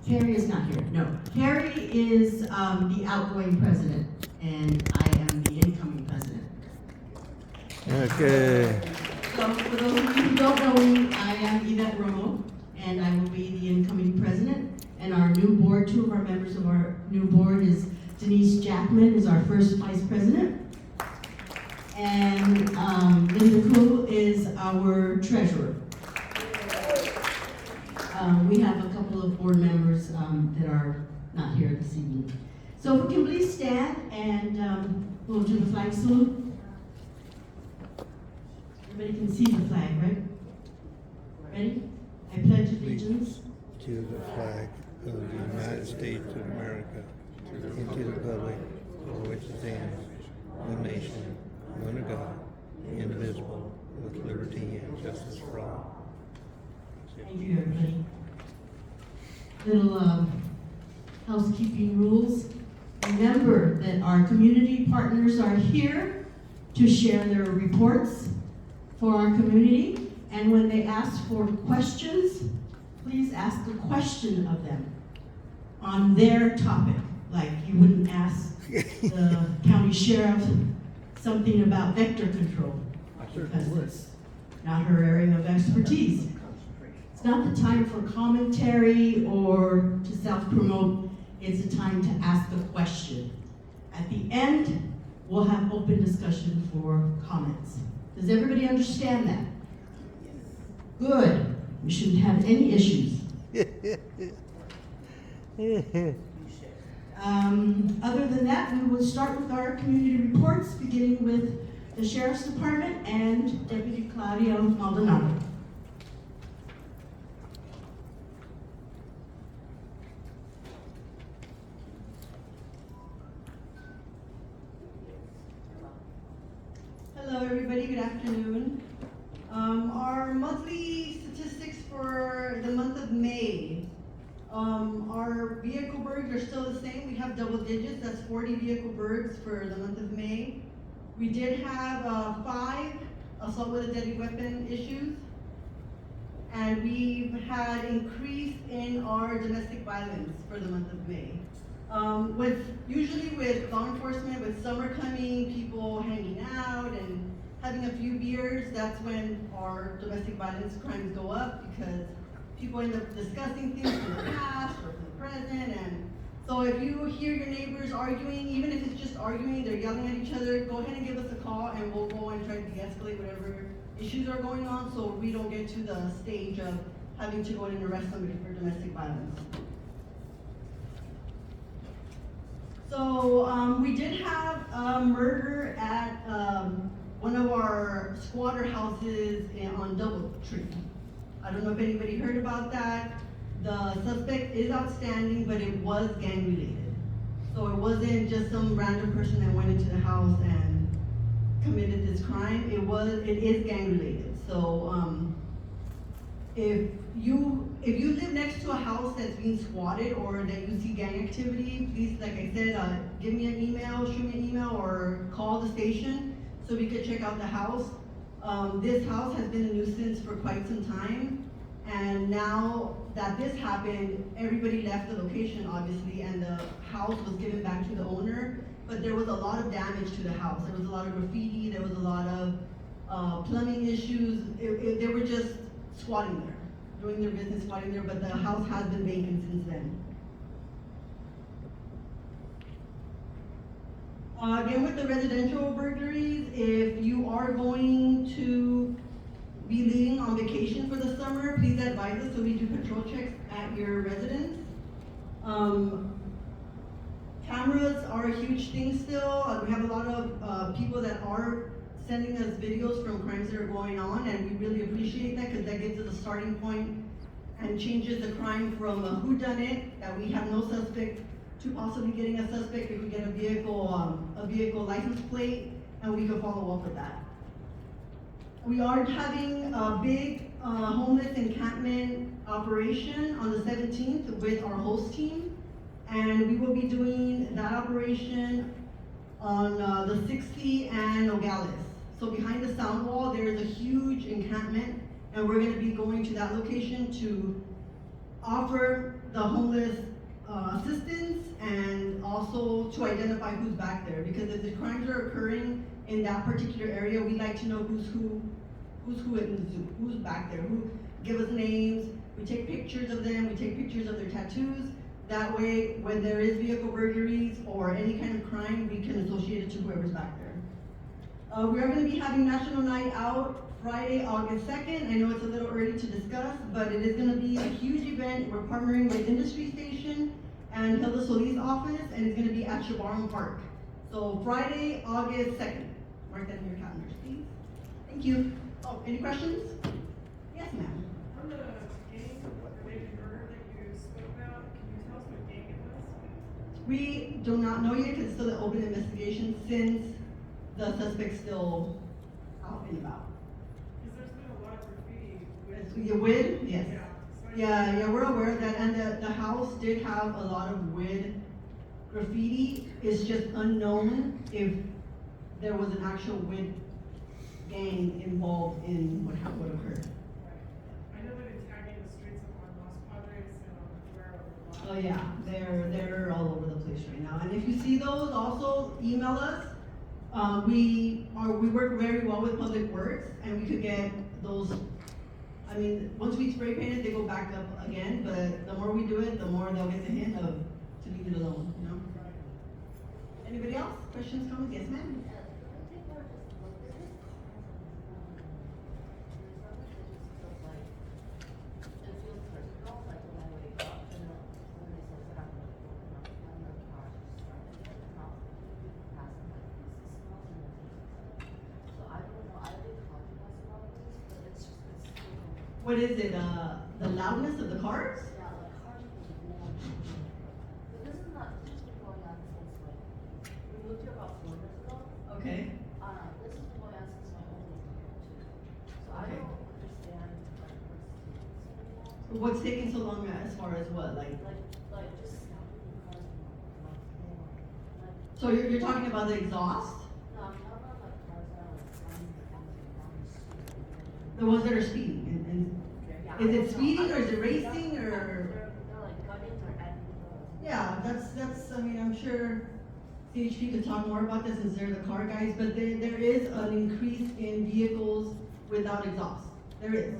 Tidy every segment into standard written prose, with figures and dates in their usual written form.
Carrie is not here, no. Carrie is the outgoing president, and I am the incoming president. Okay. So for those of you who don't know me, I am Yvette Romo, and I will be the incoming president. And our new board, two of our members of our new board is Denise Jackman is our first vice president. And Linda Kuhl is our treasurer. We have a couple of board members that are not here this evening. So if we can please stand and we'll do the flag salute. Everybody can see the flag, right? Ready? I pledge allegiance To the flag of the United States of America and to the republic for which it stands, one nation, under God, indivisible, with liberty and justice for all. Thank you, everybody. Little housekeeping rules. Remember that our community partners are here to share their reports for our community. And when they ask for questions, please ask a question of them on their topic. Like you wouldn't ask the county sheriff something about vector control because it's not her area of expertise. It's not the time for commentary or to self-promote. It's a time to ask a question. At the end, we'll have open discussion for comments. Does everybody understand that? Good. We shouldn't have any issues. Other than that, we will start with our community reports, beginning with the Sheriff's Department and Deputy Claudia Maldonado. Hello everybody, good afternoon. Our monthly statistics for the month of May. Our vehicle birds are still the same. We have double digits, that's 40 vehicle birds for the month of May. We did have 5 assault with a deadly weapon issues. And we've had increase in our domestic violence for the month of May. Usually with law enforcement, with summer coming, people hanging out and having a few beers, that's when our domestic violence crimes go up because people end up discussing things from the past or from the present. And so if you hear your neighbors arguing, even if it's just arguing, they're yelling at each other, go ahead and give us a call and we'll go and try to de-escalate whatever issues are going on so we don't get to the stage of having to go in and arrest somebody for domestic violence. So we did have a murder at one of our squatter houses on Doubletree. I don't know if anybody heard about that. The suspect is outstanding, but it was gang related. So it wasn't just some random person that went into the house and committed this crime. It is gang related. So if you live next to a house that's being squatted or that you see gang activity, please, like I said, give me an email, shoot me an email, or call the station so we could check out the house. This house has been a nuisance for quite some time, and now that this happened, everybody left the location, obviously, and the house was given back to the owner, but there was a lot of damage to the house. There was a lot of graffiti, there was a lot of plumbing issues. They were just squatting there, doing their business, squatting there, but the house has been vacant since then. Again, with the residential burglaries, if you are going to be leaving on vacation for the summer, please advise us so we do control checks at your residence. Cameras are a huge thing still. We have a lot of people that are sending us videos from crimes that are going on, and we really appreciate that because that gives us a starting point and changes the crime from a whodunit, that we have no suspect, to possibly getting a suspect if we get a vehicle license plate, and we can follow up with that. We are having a big homeless encampment operation on the 17th with our host team, and we will be doing that operation on the 60 and Nogales. So behind the sound wall, there is a huge encampment, and we're going to be going to that location to offer the homeless assistance, and also to identify who's back there. Because if the crimes are occurring in that particular area, we like to know who's who in the zoo, who's back there, who give us names. We take pictures of them, we take pictures of their tattoos. That way, when there is vehicle burglaries or any kind of crime, we can associate it to whoever's back there. We are going to be having National Night Out Friday, August 2nd. I know it's a little early to discuss, but it is going to be a huge event. We're partnering with Industry Station and Hilda Solis' office, and it's going to be at Chavarron Park. So Friday, August 2nd. Mark that in your calendars, please. Thank you. Oh, any questions? Yes, ma'am. On the gang-related murder that you spoke about, can you tell us what gang it was? We do not know yet because it's still an open investigation since the suspect's still out and about. Because there's been a lot of graffiti with. You would? Yes. Yeah. So I- Yeah, we're aware of that, and the house did have a lot of wood graffiti. It's just unknown if there was an actual wood gang involved in what occurred. Right. I know that it's tagging the streets on Los Padres and on Guerrero a lot. Oh yeah, they're all over the place right now. And if you see those, also email us. We work very well with Public Works, and we could get those. I mean, once we spray paint it, they go back up again. But the more we do it, the more they'll get the hint of to leave it alone. You know. Right. Anybody else? Questions, comments? Yes, ma'am. What is it? The loudness of the cars? Yeah, like cars will go on. But this is been going on since like, we moved here about 4 years ago. Okay. This has been going on since my oldest was here too. So I Okay. don't understand like what's taking so long. What's taking so long as far as what? Like, Like just stopping the cars from like, so you're talking about the exhaust? no, I'm talking about like cars that are like running down the street. The ones that are speeding? Yeah, Is I it don't know. speeding or I is it don't- racing or? They're like cutting or adding the. Yeah, that's, I mean, I'm sure CHP could talk more about this since they're the car guys, but there is an increase in vehicles without exhaust. There is.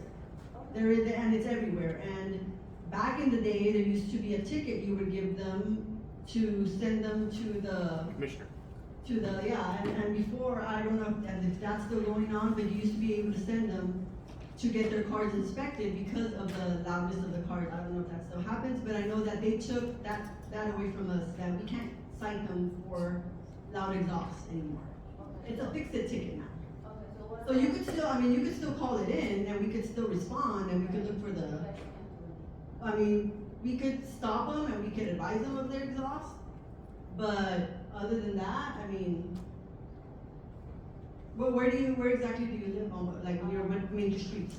There is, and it's everywhere. And back in the day, there used to be a ticket you would give them to send them to the. Commissioner. To the, yeah, and before, I don't know if that's still going on, but you used to be able to send them to get their cars inspected because of the loudness of the cars. I don't know if that still happens, but I know that they took that away from us, that we can't cite them for loud exhaust anymore. Okay. It's a fix-it ticket now. Okay, so what? So you could still, I mean, you could still call it in, and we could still respond, and we could look for the, I mean, we could stop them and we could advise them of their exhaust, but other than that, I mean, where exactly do you live on, like, near what major streets?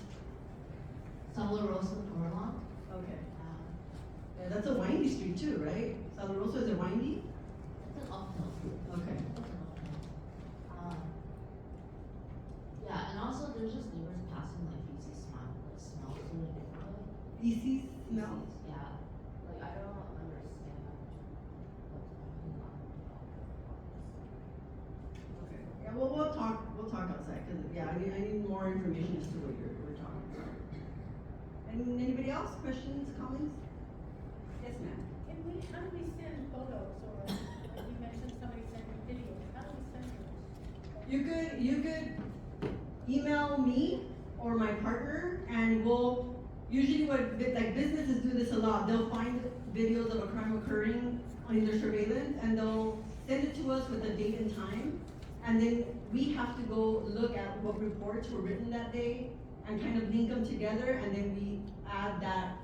Sala Rosa Orlon. Okay. Yeah, that's a windy street too, right? Santa Rosa, is it windy? It's an uphill. Okay. It's an uphill. Yeah, and also there's just neighbors passing like easy smell, like smells in the neighborhood. Feces smell? Yeah, like I don't understand what's going on. Okay. Yeah, well, we'll talk outside, cause, yeah, I need more information as to what we're talking about. Anybody else? Questions, comments? Yes, ma'am. How do we send photos, or like you mentioned somebody sending videos, how do we send those? You could email me or my partner, and we'll, usually like businesses do this a lot, they'll find videos of a crime occurring on their surveillance, and they'll send it to us with a date and time, and then we have to go look at what reports were written that day, and kind of link them together, and then we add that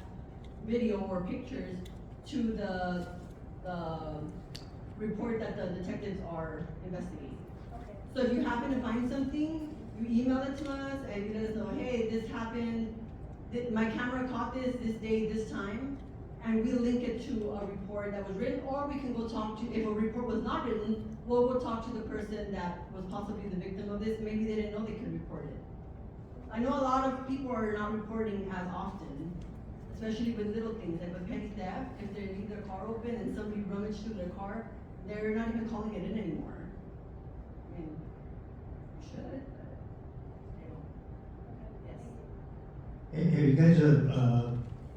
video or pictures to the report that the detectives are investigating. Okay. So if you happen to find something, you email it to us and you let us know, hey, this happened, my camera caught this day, this time, and we'll link it to a report that was written, or we can go talk to, if a report was not written, we'll go talk to the person that was possibly the victim of this. Maybe they didn't know they could report it. I know a lot of people are not reporting as often, especially with little things, like with petty theft. open and somebody rummaged through their car, they're not even calling it in anymore. I mean, you should, but they don't. Yes. Have you guys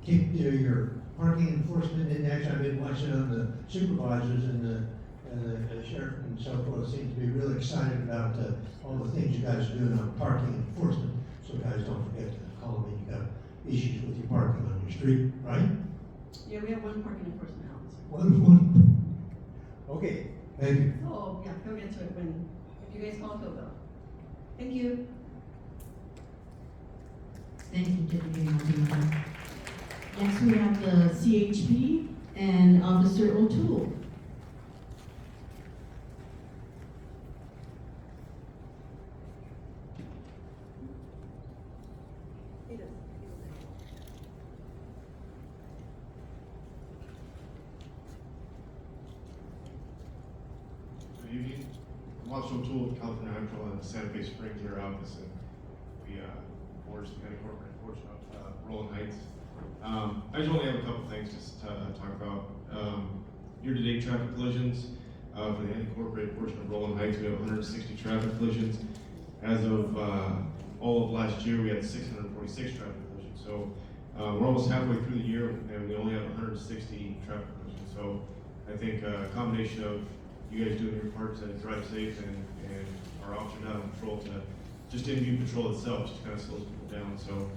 kicked your parking enforcement in action? I've been watching on the supervisors and the sheriff and so forth seem to be really excited about all the things you guys are doing on parking enforcement. So guys, don't forget to call me. You got issues with your parking on your street, right? Yeah, we have one parking enforcement officer. One. Okay, thank you. Oh, yeah, he'll get to it if you guys call, he'll go. Thank you. Thank you, Deputy Maldonado. Next, we have the CHP and Officer O'Toole. Good evening. I'm Officer O'Toole with Calderon and Santa Fe Springs in our office, and we forged the corporate enforcement of Rolling Heights. I just only have a couple things to talk about. Year-to-date traffic collisions for the unincorporated portion of Rolling Heights, we have 160 traffic collisions. As of all of last year, we had 646 traffic collisions. So we're almost halfway through the year, and we only have 160 traffic collisions. So I think a combination of you guys doing your part to drive safe and our officers out on patrol to just interview patrol itself just kind of slows people down. So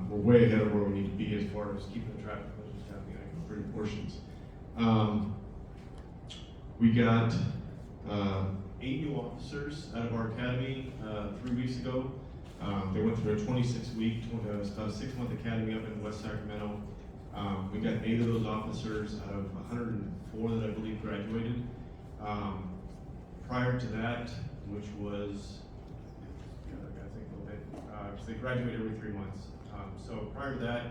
we're way ahead of where we need to be as far as keeping the traffic collisions down the unincorporated portions. We got 8 new officers out of our academy 3 weeks ago. They went through a 26-week, about a 6-month academy up in West Sacramento. We got 8 of those officers out of 104 that I believe graduated. Prior to that, which was, I gotta think a little bit, because they graduate every 3 months. So prior to that,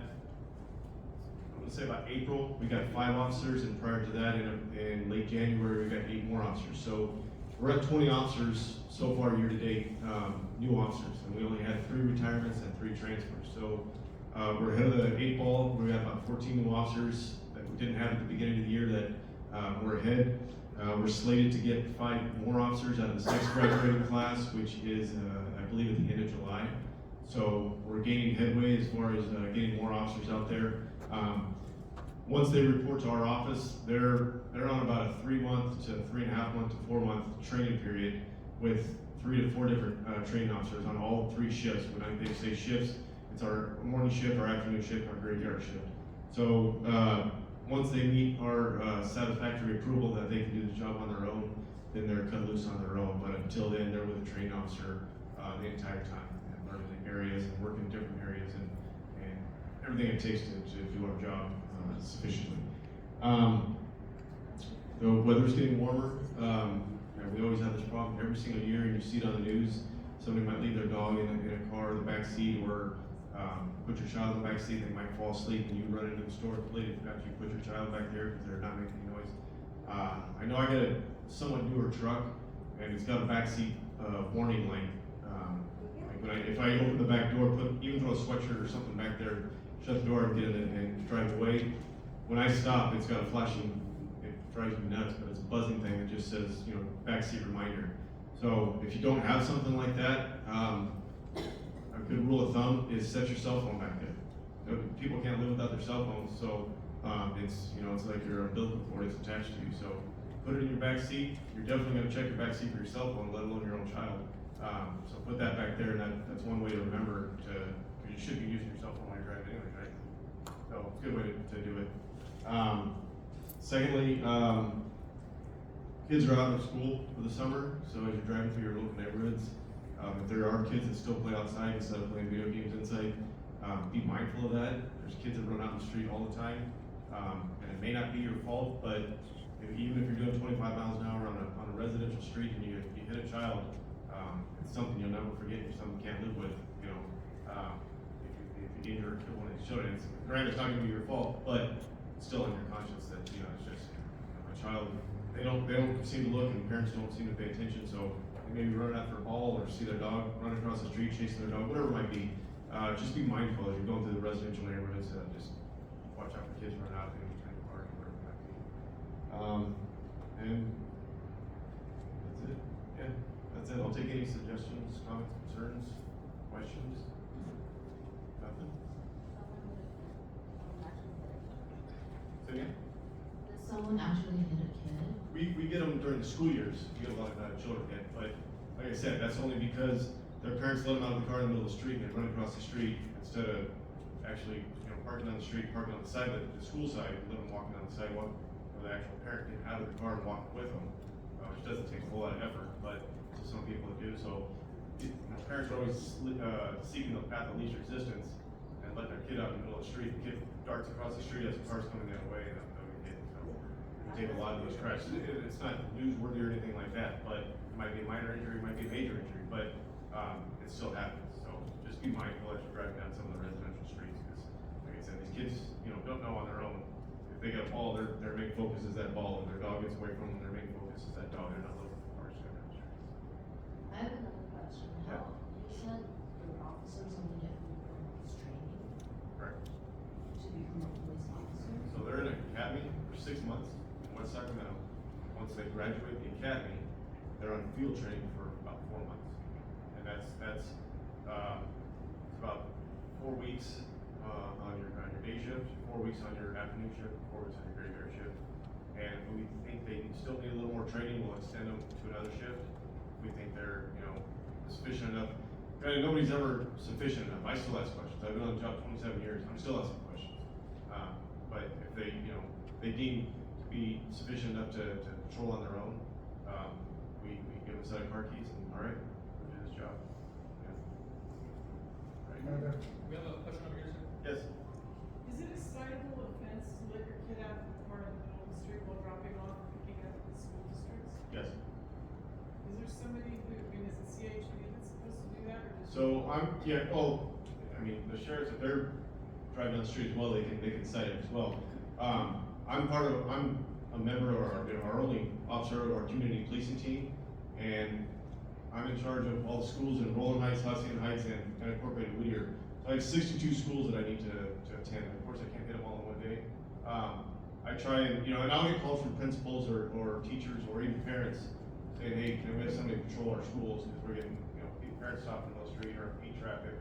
I'm gonna say about April, we got 5 officers, and prior to that, in late January, we got 8 more officers. So we're at 20 officers so far year to date, new officers, and we only had 3 retirements and 3 transfers. So we're ahead of the 8 ball. We got about 14 new officers that we didn't have at the beginning of the year that we're ahead. We're slated to get 5 more officers out of the 6th graduating class, which is, I believe, at the end of July. So we're gaining headway as far as getting more officers out there. Once they report to our office, they're on about a 3-month to 3.5-month to 4-month training period with 3 to 4 different training officers on all 3 shifts. When they say shifts, it's our morning shift, our afternoon shift, our graveyard shift. So once they meet our satisfactory approval that they can do the job on their own, then they're cut loose on their own. But until then, they're with a trained officer the entire time and learning the areas and working in different areas and everything it takes to do our job sufficiently. The weather's getting warmer. We always have this problem every single year, and you see it on the news. Somebody might leave their dog in a car in the back seat, or put your child in the back seat. They might fall asleep, and you run into the store late after you put your child back there because they're not making any noise. I know I got a somewhat newer truck, and it's got a backseat warning light. If I open the back door, even throw a sweatshirt or something back there, shut the door and get in and drive away. When I stop, it's got a flashing. It drives me nuts, but it's a buzzing thing that just says, backseat reminder. So if you don't have something like that, a good rule of thumb is set your cell phone back there. People can't live without their cell phones, so it's like your umbilical cord is attached to you. So put it in your back seat. You're definitely going to check your back seat for your cell phone, let alone your own child. So put that back there, and that's one way to remember you should be using your cell phone while you're driving anyway, right? So it's a good way to do it. Secondly, kids are out of school for the summer, so as you're driving through your local neighborhoods, if there are kids that still play outside instead of playing video games inside, be mindful of that. There's kids that run out in the street all the time, and it may not be your fault, but even if you're doing 25 miles an hour on a residential street and you hit a child, it's something you'll never forget. It's something you can't live with. If you injure or kill one of these children, granted, it's not going to be your fault, but it's still on your conscience that it's just a child. They don't seem to look, and parents don't seem to pay attention. So they maybe run after a ball or see their dog run across the street chasing their dog, whatever it might be. Just be mindful as you're going through the residential neighborhoods. Just watch out for kids running out in the park or whatever it might be. And that's it, yeah, that's it. I'll take any suggestions, comments, concerns, questions. Nothing? Say again? Did someone actually hit a kid? We get them during the school years, we get a lot of children hit, but like I said, that's only because their parents let them out of the car in the middle of the street and they run across the street instead of actually, parking on the street, parking on the side, the school side, let them walking on the sidewalk, or the actual parent get out of the car and walk with them, which doesn't take a whole lot of effort, but to some people it do, so parents are always seeking the path of least resistance and letting their kid out in the middle of the street. The kid darts across the street as the car's coming the other way, and they'll get hit. So we take a lot of those crashes. It's not newsworthy or anything like that, but it might be a minor injury, it might be a major injury, but it still happens. So just be mindful as you're driving down some of the residential streets, because like I said, these kids, don't know on their own. If they get a ball, their main focus is that ball, and their dog gets away from them, their main focus is that dog. They're not looking for cars down the streets. I have another question. Yeah. You said your officers only get police training Correct. to become a police officer? So they're in an academy for 6 months in West Sacramento. Once they graduate the academy, they're on field training for about 4 months. And that's about 4 weeks on your day shift, 4 weeks on your afternoon shift, 4 weeks on your graveyard shift. And if we think they still need a little more training, we'll extend them to another shift. We think they're, sufficient enough. Granted, nobody's ever sufficient enough. I still ask questions. I've been on the job 27 years. I'm still asking questions. But if they, they deem to be sufficient enough to patrol on their own, we give them a set of car keys and, all right, we'll do this job. Yeah. Right. We have a question over here, sir. Yes. Is it a citable offense to let your kid out of the car in the middle of the street while dropping off or picking up at the school districts? Yes. Is there somebody who, is it CHP that's supposed to do that, or just? So the sheriffs, if they're driving down the street as well, they can cite it as well. I'm a member of our only officer of our community policing team, and I'm in charge of all the schools in Roland Heights, Hacienda Heights, and Incorporated Whittier. So I have 62 schools that I need to attend. Of course, I can't hit them all in one day. I try and, and I'll get calls from principals or teachers or even parents saying, hey, can we have somebody patrol our schools, because we're getting, parents stopped in the middle of the street or beat traffic,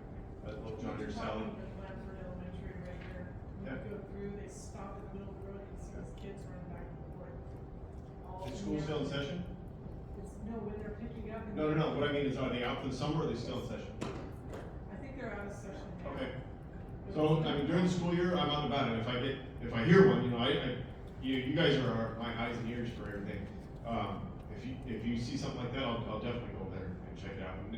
little John Deere Sally. Blanford Elementary right there. When Yeah. you go through, they stop in the middle of the road and see these kids running back and forth. All Is in school there. still in session? When they're picking up. and- No. What I mean is, are they out for the summer or are they still in session? I think they're out of session now. Okay. So, during the school year, I'm out and about, and if I hear one, you guys are my eyes and ears for everything. If you see something like that, I'll definitely go there and check it out. And,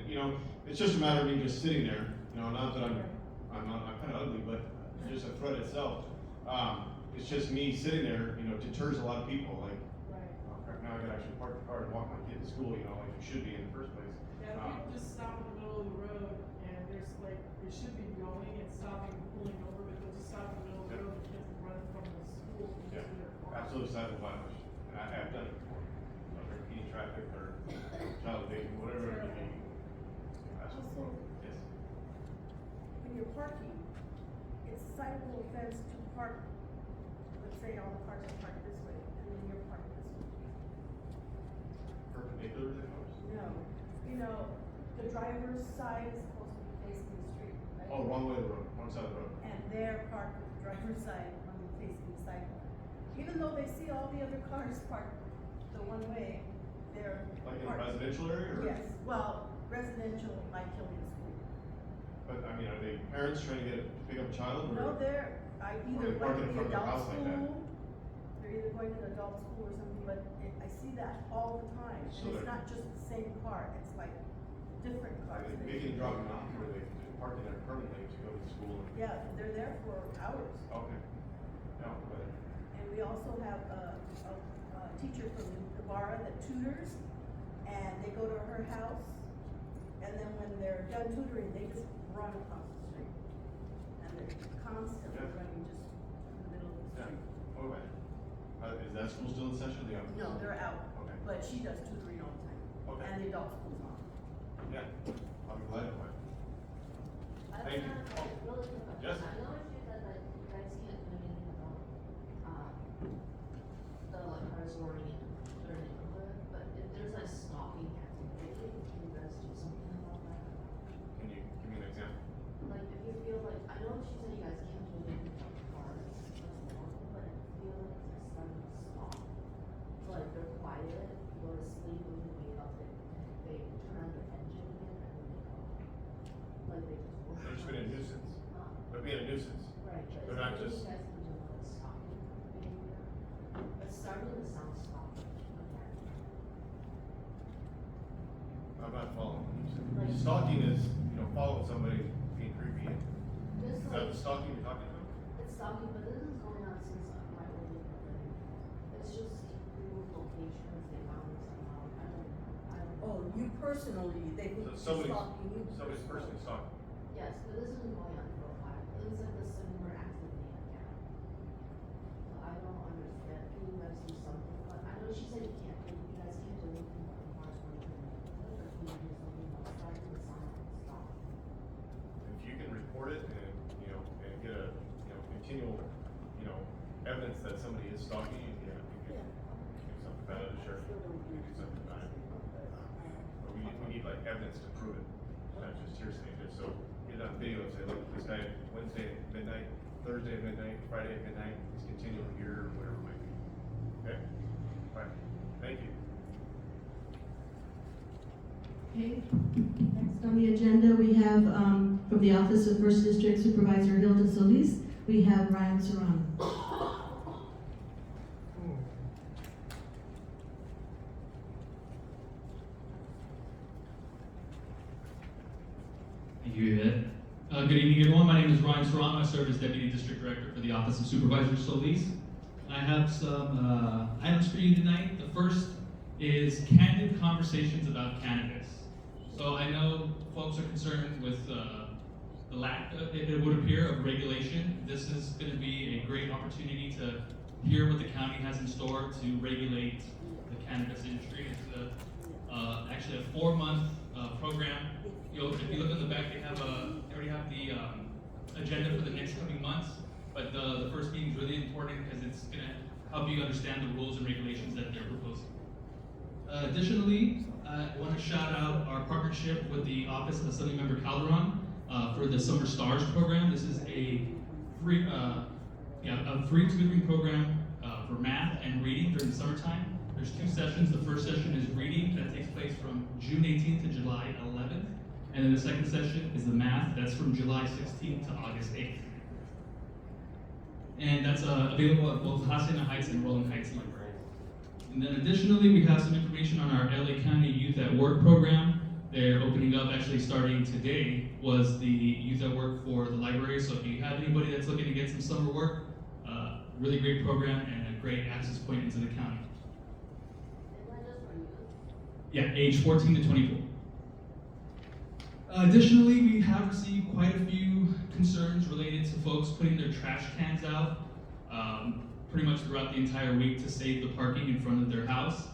it's just a matter of me just sitting there, not that I'm kind of ugly, but just a threat itself. It's just me sitting there, deters a lot of people, like, Right. oh crap, now I gotta actually park the car and walk my kid to school, like you should be in the first place. Yeah, people just stop in the middle of the road and there's they should be going and stopping and pulling over, but they'll just stop in the middle of the road and kids are running from the school Yeah, to their car. absolutely silent violation, and I have done it before. Whether impeding traffic or child abuse, whatever it may be. Absolutely. Yes. When you're parking, it's a citable offense to park, let's say all the cars are parked this way, and then you're parked this way. Perpendicular to the house? No, the driver's side is supposed to be facing the street, right? Oh, wrong way of the road, wrong side of the road. And they're parked with the driver's side on the facing the sidewalk. Even though they see all the other cars parked the one way, they're Like in a parked. residential area, or? Yes, well, residential, like Killian School. But, are they parents trying to pick up a child, or? No, they're Or either they going park in to front of the their adult house like that. school, they're either going to the adult school or something, but I see that all the time. So And it's they're- not just the same car, it's like different Are cars. they that picking and you- dropping off, or are they parking there permanently to go to school? Yeah, they're there for hours. Okay. No, but, And we also have a teacher from Ibarra that tutors, and they go to her house, and then when they're done tutoring, they just run across the street. And they're constantly Yeah. running just in the middle of the yeah, street. oh, wait. Is that school still in session, or the other? No, they're out, Okay. but she does tutoring all the time. Okay. And the adult school's on. Yeah, I'll be glad to. I Thank you. have a really quick question. Yes. I noticed that you guys can't do anything about, the cars starting to sound stopping again. I'm not following. Like- Stalking is, following somebody being creepy. This Is that the stalking you're talking about? it's stopping, but this is going on since my old neighborhood. It's just Google locations, they found it somehow, I don't. Oh, you personally, they So would be somebody's stalking you. Somebody's personally stalking. Yes, but this has been going on for a while. It looks like a similar activity again. So I don't understand. Can you guys do something? But I know she said you guys can't do anything but March 1. But can you do something about starting to sound stop? If you can report it and, and get a, continual, evidence that somebody is stalking you, you can do something about it, sure. You can do something about it. But we need like evidence to prove it, not just hearsay, just so get it on video and say, look, this guy, Wednesday at midnight, Thursday at midnight, Friday at midnight, he's continually here, or whatever it might be. Okay? All right, thank you. Okay, next on the agenda, we have, from the Office of First District Supervisor Hilda Solis, we have Ryan Serrano. Thank you, Yvette. Good evening, everyone. My name is Ryan Serrano. I serve as Deputy District Director for the Office of Supervisor Solis. I have some items for you tonight. The first is candid conversations about cannabis. So I know folks are concerned with the lack, it would appear, of regulation. This is going to be a great opportunity to hear what the county has in store to regulate the cannabis industry. It's actually a 4-month program. If you look in the back, they already have the agenda for the next coming months. But the first meeting is really important because it's going to help you understand the rules and regulations that they're proposing. Additionally, I want to shout out our partnership with the Office of Assemblymember Calderon for the Summer Stars program. This is a free tutoring program for math and reading during the summertime. There's 2 sessions. The first session is reading, that takes place from June 18th to July 11th. And then the second session is the math, that's from July 16th to August 8th. And that's available at both Hacienda Heights and Rolling Heights libraries. And then additionally, we have some information on our LA County Youth at Work program. They're opening up, actually starting today, was the Youth at Work for the library. So if you have anybody that's looking to get some summer work, really great program and a great access point into the county. Is that just for youth? Yeah, age 14 to 24. Additionally, we have received quite a few concerns related to folks putting their trash cans out pretty much throughout the entire week to save the parking in front of their house.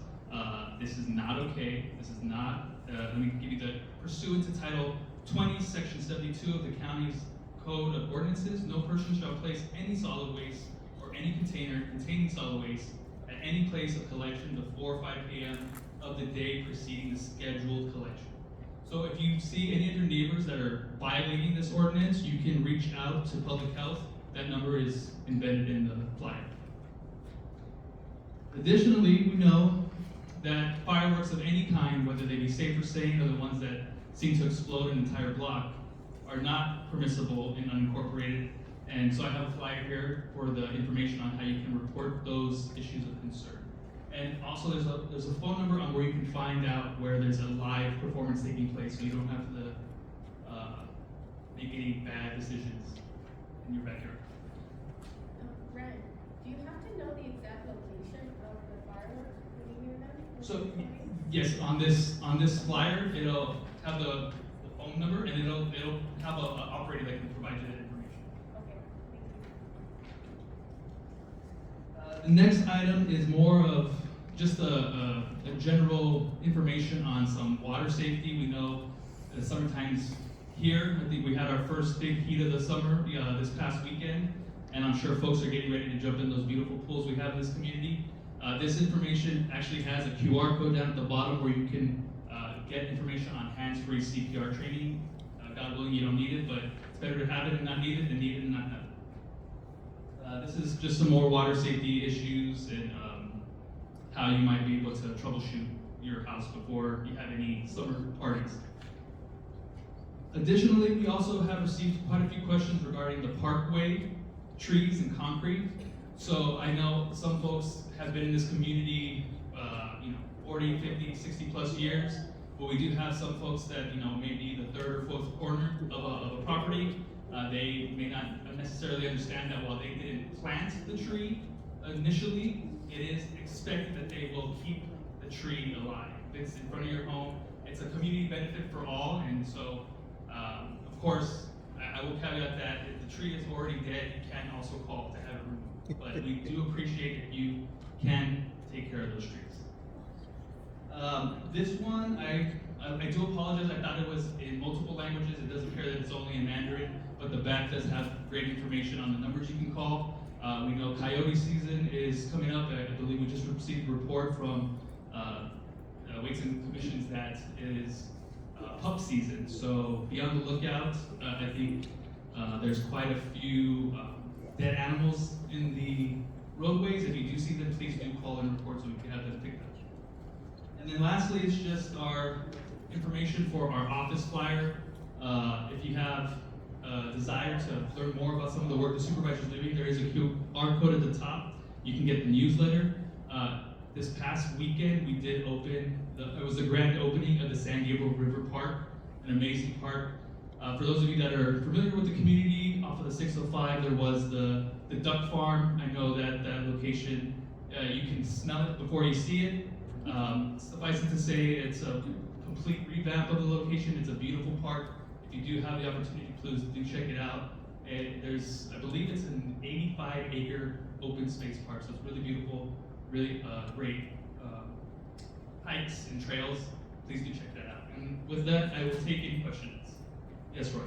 This is not okay. This is not, let me give you the, pursuant to Title 20, Section 72 of the county's Code of Ordinances, no person shall place any solid waste or any container containing solid waste at any place of collection before 5 p.m. of the day preceding the scheduled collection. So if you see any of your neighbors that are violating this ordinance, you can reach out to Public Health. That number is embedded in the flyer. Additionally, we know that fireworks of any kind, whether they be safe or sane or the ones that seem to explode an entire block, are not permissible in unincorporated. And so I have a flyer here for the information on how you can report those issues of concern. And also there's a phone number on where you can find out where there's a live performance taking place so you don't have to make any bad decisions in your backyard. Ryan, do you have to know the exact location of the fireworks when you hear them? So yes, on this flyer, it'll have the phone number and it'll have an operator that can provide you that information. Okay, thank you. The next item is more of just a general information on some water safety. We know the summertime's here. I think we had our first big heat of the summer this past weekend, and I'm sure folks are getting ready to jump in those beautiful pools we have in this community. This information actually has a QR code down at the bottom where you can get information on hands-free CPR training. God willing, you don't need it, but it's better to have it and not need it than need it and not have it. This is just some more water safety issues and how you might be able to troubleshoot your house before you have any summer parties. Additionally, we also have received quite a few questions regarding the parkway, trees, and concrete. So I know some folks have been in this community, 40, 50, 60 plus years, but we do have some folks that, may be the third or fourth corner of a property. They may not necessarily understand that while they didn't plant the tree initially, it is expected that they will keep the tree alive. If it's in front of your home, it's a community benefit for all, and so, of course, I will caveat that if the tree is already dead, you can also call to have it removed. But we do appreciate if you can take care of those trees. This one, I do apologize. I thought it was in multiple languages. It does appear that it's only in Mandarin, but the back does have great information on the numbers you can call. We know coyote season is coming up. I believe we just received a report from Weights and Commissions that it is pup season. So be on the lookout. I think there's quite a few dead animals in the roadways. If you do see them, please do call and report so we can have them picked up. And then lastly, it's just our information for our office flyer. If you have a desire to learn more about some of the work the supervisor is doing, there is a QR code at the top. You can get the newsletter. This past weekend, we did open, it was the grand opening of the San Gabriel River Park, an amazing park. For those of you that are familiar with the community, off of the 605, there was the duck farm. I know that location, you can smell it before you see it. Suffice it to say, it's a complete revamp of the location. It's a beautiful park. If you do have the opportunity, please do check it out. There's, I believe it's an 85-acre open space park, so it's really beautiful, really great hikes and trails. Please do check that out. And with that, I will take any questions. Yes, Roy.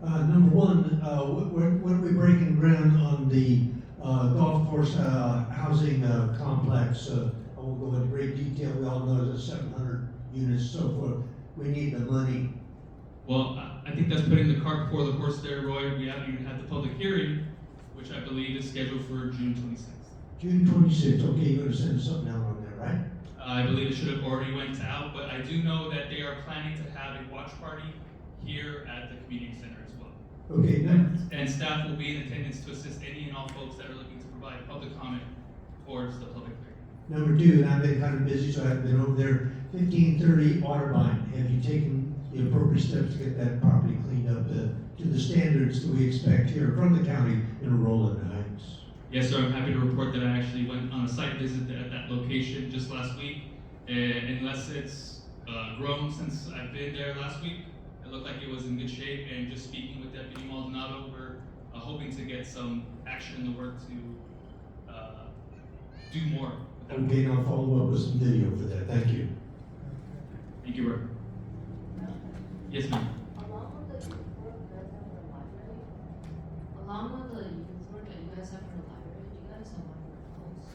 Number one, when are we breaking ground on the golf course housing complex? I won't go into great detail. We all know there's 700 units, so forth. We need the money. Well, I think that's putting the cart before the horse there, Roy. We haven't even had the public hearing, which I believe is scheduled for June 26th. June 26th, okay, you're gonna send something out on there, right? I believe it should have already went out, but I do know that they are planning to have a watch party here at the community center as well. Okay, now, And staff will be in attendance to assist any and all folks that are looking to provide public comment towards the public hearing. number two, and I've been kind of busy, so I haven't been over there, 1530 Otterbein. Have you taken the appropriate steps to get that property cleaned up to the standards that we expect here from the county in Roland Heights? Yes, sir. I'm happy to report that I actually went on a site visit at that location just last week. Unless it's grown since I've been there last week, it looked like it was in good shape. And just speaking with Deputy Maldonado, we're hoping to get some action in the work to do more. Okay, and I'll follow up with some video for that. Thank you. Thank you, Rick. Yes, ma'am. Along with the youth work, you guys have a library? Along with the youth work that you guys have in the library, do you guys have one of those?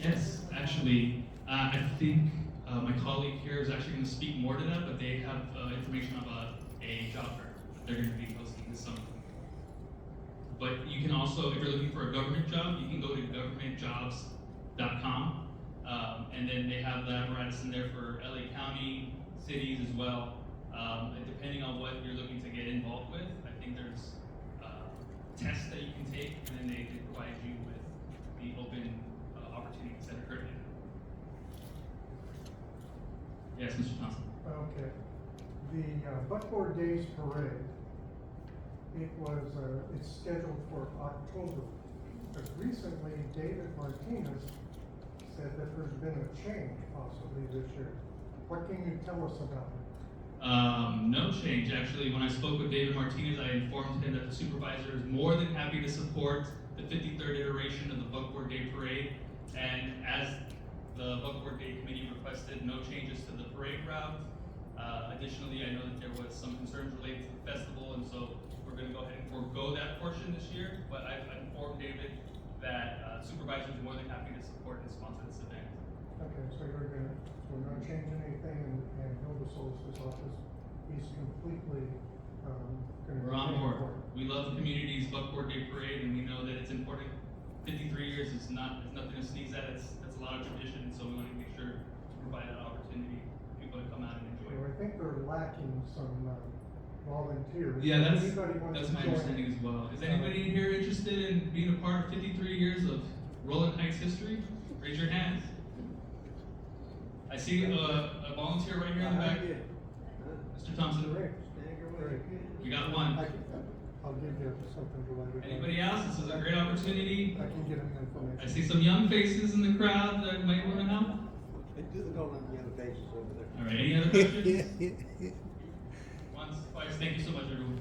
Yes, actually, I think my colleague here is actually going to speak more to that, but they have information about a job fair they're going to be hosting this summer. But you can also, if you're looking for a government job, you can go to governmentjobs.com, and then they have the apparatus in there for LA County, cities as well. And depending on what you're looking to get involved with, I think there's tests that you can take, and then they provide you with the open opportunities that are currently. Yes, Mr. Thompson. Okay. The Buckboard Days Parade, it's scheduled for October. But recently, David Martinez said that there's been a change possibly this year. What can you tell us about it? No change. Actually, when I spoke with David Martinez, I informed him that the supervisor is more than happy to support the 53rd iteration of the Buckboard Day Parade. And as the Buckboard Day Committee requested, no changes to the parade route. Additionally, I know that there was some concerns related to the festival, and so we're going to go ahead and forego that portion this year. But I've informed David that supervisor is more than happy to support and sponsor this event. Okay, so we're not changing anything and Bill the Solstice office, he's completely, gonna. We're on board. We love the community's Buckboard Day Parade, and we know that it's important. 53 years is nothing to sneeze at. That's a lot of tradition, so we want to make sure to provide that opportunity for people to come out and enjoy. So I think they're lacking some volunteers. Yeah, If anybody wants that's to my join, understanding as well. Is anybody in here interested in being a part of 53 years of Roland Heights history? Raise your hands. I see a volunteer right here in the back. Mr. Thompson. Great. We got one. I'll give you something to write. Anybody else? This is a great opportunity. I can get him information. I see some young faces in the crowd that might want to help. All right, any other questions? Once, twice, thank you so much, everyone.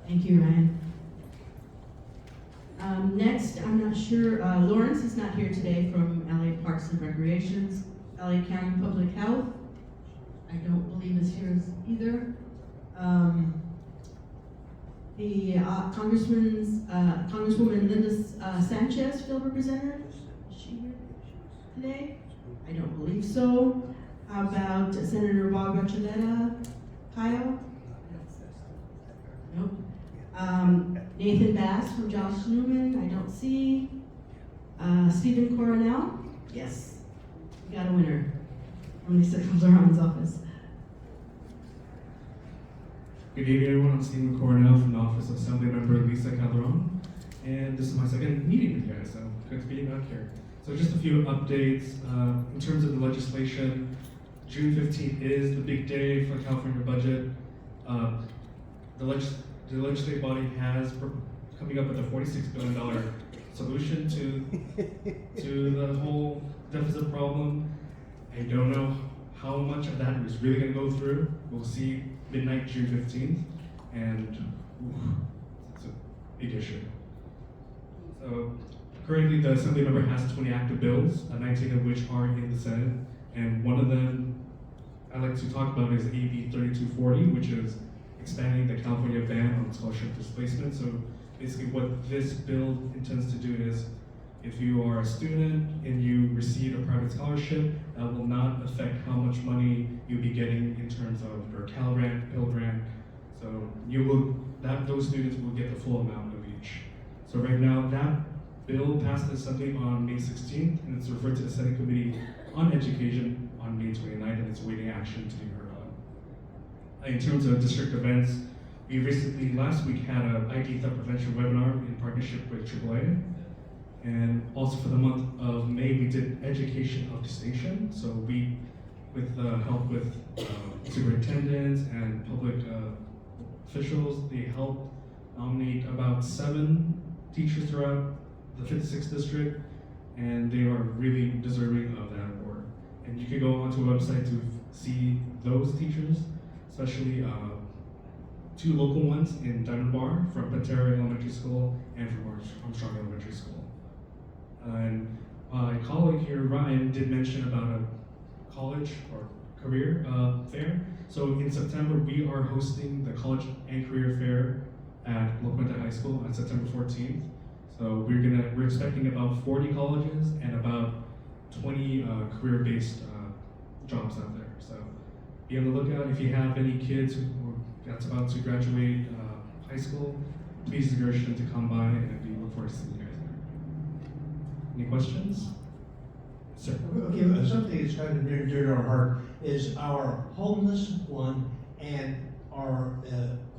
Thank you, Ryan. Next, I'm not sure, Lawrence is not here today from LA Parks and Recreations. LA County Public Health, I don't believe is here either. The Congresswoman Linda Sanchez, field representative, is she here today? I don't believe so. How about Senator Bob Archuleta, Kyle? Nope. Nathan Bass from Josh Newman, I don't see. Stephen Coronel, yes, we got a winner from Lisa Calderon's office. Good evening, everyone. I'm Stephen Coronel from the Office of Assembly Member Lisa Calderon, and this is my second meeting with you guys, so good to be back here. So just a few updates. In terms of the legislation, June 15th is the big day for the California budget. The legislative body has coming up with a $46 billion solution to the whole deficit problem. I don't know how much of that is really going to go through. We'll see midnight June 15th, and it's a big issue. So currently the Assembly member has 20 active bills, 19 of which are in the Senate, and one of them I'd like to talk about is AB 3240, which is expanding the California ban on scholarship displacement. So basically what this bill intends to do is, if you are a student and you receive a private scholarship, that will not affect how much money you'll be getting in terms of your Cal Grant, Pell Grant. So those students will get the full amount of each. So right now, that bill passed the Assembly on May 16th, and it's referred to the Senate Committee on Education on May 29th, and it's awaiting action to be heard on. In terms of district events, we recently, last week, had an ID theft prevention webinar in partnership with AAA. And also for the month of May, we did education of distinction. So we, with help with superintendents and public officials, they helped nominate about 7 teachers throughout the 56th district, and they are really deserving of that award. And you can go onto a website to see those teachers, especially 2 local ones in Diamond Bar from Pantera Elementary School and from Armstrong Elementary School. And my colleague here, Ryan, did mention about a college or career fair. So in September, we are hosting the College and Career Fair at La Puente High School on September 14th. So we're expecting about 40 colleges and about 20 career-based jobs out there. So be on the lookout. If you have any kids who that's about to graduate high school, please encourage them to come by, and we look forward to seeing you guys there. Any questions? Sir. Okay, something that's kind of near and dear to our heart is our homeless one and our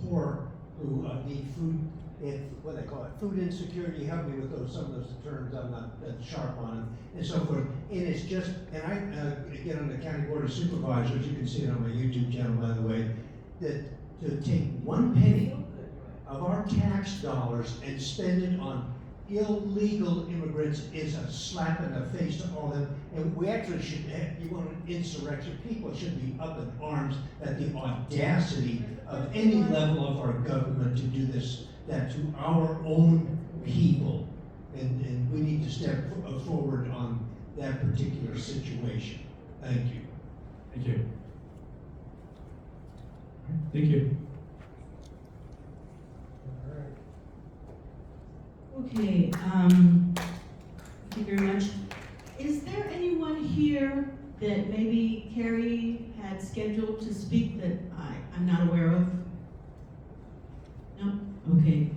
poor who need food, what they call it, food insecurity. Help me with some of those terms. I'm not sharp on them, and so forth. And it's just, and I get on the County Board of Supervisors. You can see it on my YouTube channel, by the way. That to take 1 penny of our tax dollars and spend it on illegal immigrants is a slap in the face to all of them. And we actually should have, you want an insurrection, people should be up in arms at the audacity of any level of our government to do this, that to our own people. And we need to step forward on that particular situation. Thank you. Thank you. Thank you. All right. Okay, thank you very much. Is there anyone here that maybe Carrie had scheduled to speak that I'm not aware of? No? Okay.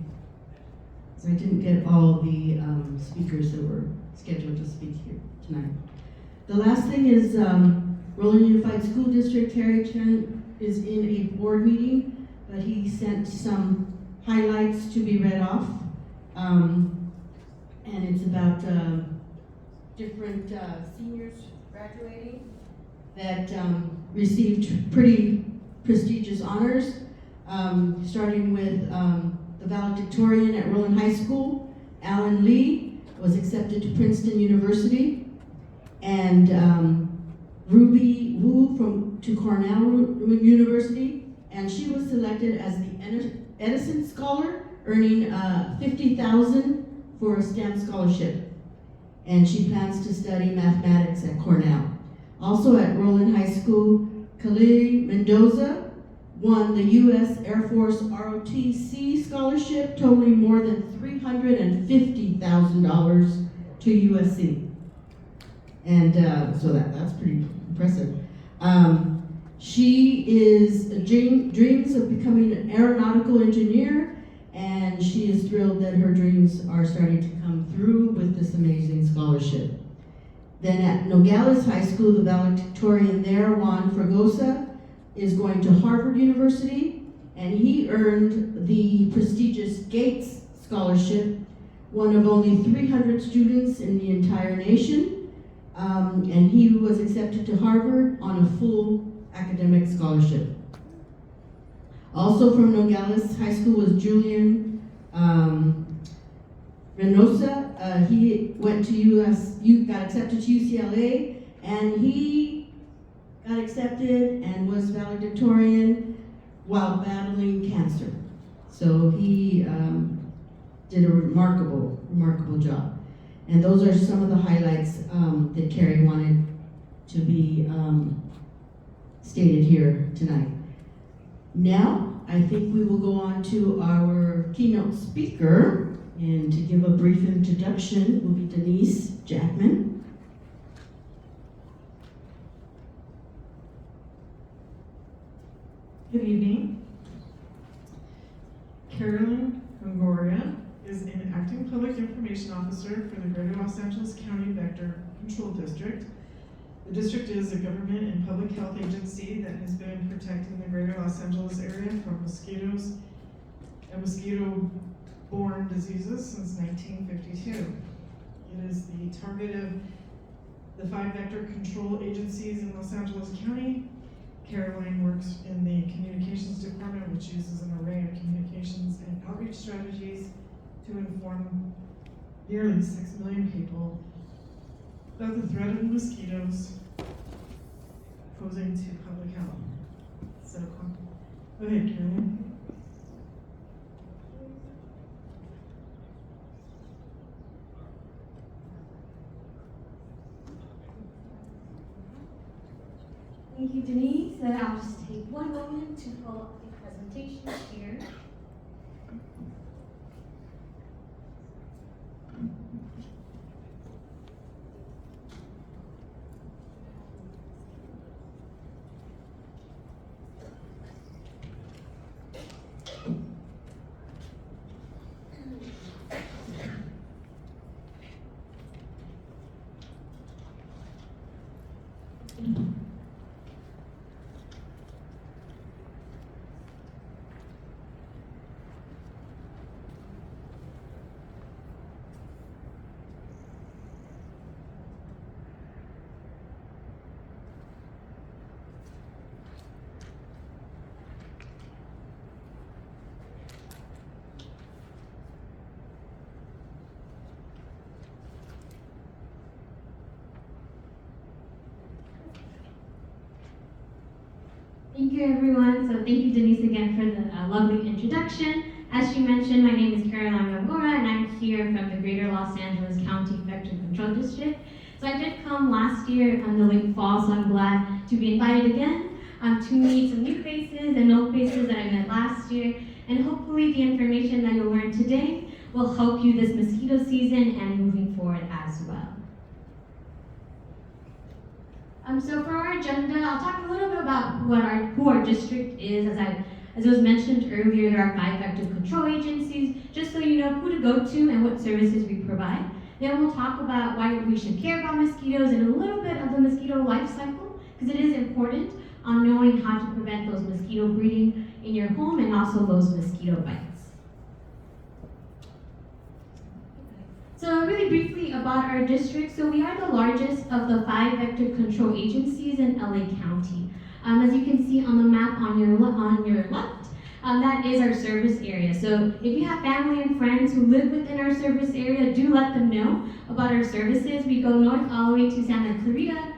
So I didn't get all the speakers that were scheduled to speak here tonight. The last thing is Roland Unified School District, Harry Chen, is in a board meeting, but he sent some highlights to be read off. And it's about different seniors graduating that received pretty prestigious honors, starting with the valedictorian at Roland High School, Alan Lee, was accepted to Princeton University, and Ruby Wu to Cornell University, and she was selected as the Edison Scholar, earning $50,000 for a STEM scholarship, and she plans to study mathematics at Cornell. Also at Roland High School, Khalil Mendoza won the U.S. Air Force ROTC scholarship, totaling more than $350,000 to USC. And so that's pretty impressive. She dreams of becoming an aeronautical engineer, and she is thrilled that her dreams are starting to come through with this amazing scholarship. Then at Nogales High School, the valedictorian there, Juan Fragosa, is going to Harvard University, and he earned the prestigious Gates Scholarship, one of only 300 students in the entire nation, and he was accepted to Harvard on a full academic scholarship. Also from Nogales High School was Julian Reynosa. He went to got accepted to UCLA, and he got accepted and was valedictorian while battling cancer. So he did a remarkable job. And those are some of the highlights that Carrie wanted to be stated here tonight. Now, I think we will go on to our keynote speaker, and to give a brief introduction will be Denise Jackman. Good evening. Carolyn Gongoria is an acting public information officer for the Greater Los Angeles County Vector Control District. The district is a government and public health agency that has been protecting the Greater Los Angeles area from mosquitoes and mosquito-borne diseases since 1952. It is the target of the 5 vector control agencies in Los Angeles County. Caroline works in the communications department, which uses an array of communications and outreach strategies to inform nearly 6 million people about the threat of mosquitoes posing to public health. So, go ahead, Caroline. Thank you, Denise. I'll just take one moment to pull up the presentation here. Thank you, everyone. So thank you, Denise, again for the lovely introduction. As she mentioned, my name is Caroline Gongora, and I'm here from the Greater Los Angeles County Vector Control District. So I did come last year in the late fall, so I'm glad to be invited again to meet some new faces and old faces that I met last year. And hopefully the information that you'll learn today will help you this mosquito season and moving forward as well. So for our agenda, I'll talk a little bit about who our district is. As it was mentioned earlier, there are 5 vector control agencies, just so you know who to go to and what services we provide. Then we'll talk about why we should care about mosquitoes and a little bit of the mosquito life cycle because it is important on knowing how to prevent those mosquito breeding in your home and also those mosquito bites. So really briefly about our district. So we are the largest of the 5 vector control agencies in LA County. As you can see on the map on your left, that is our service area. So if you have family and friends who live within our service area, do let them know about our services. We go north all the way to Santa Clarita,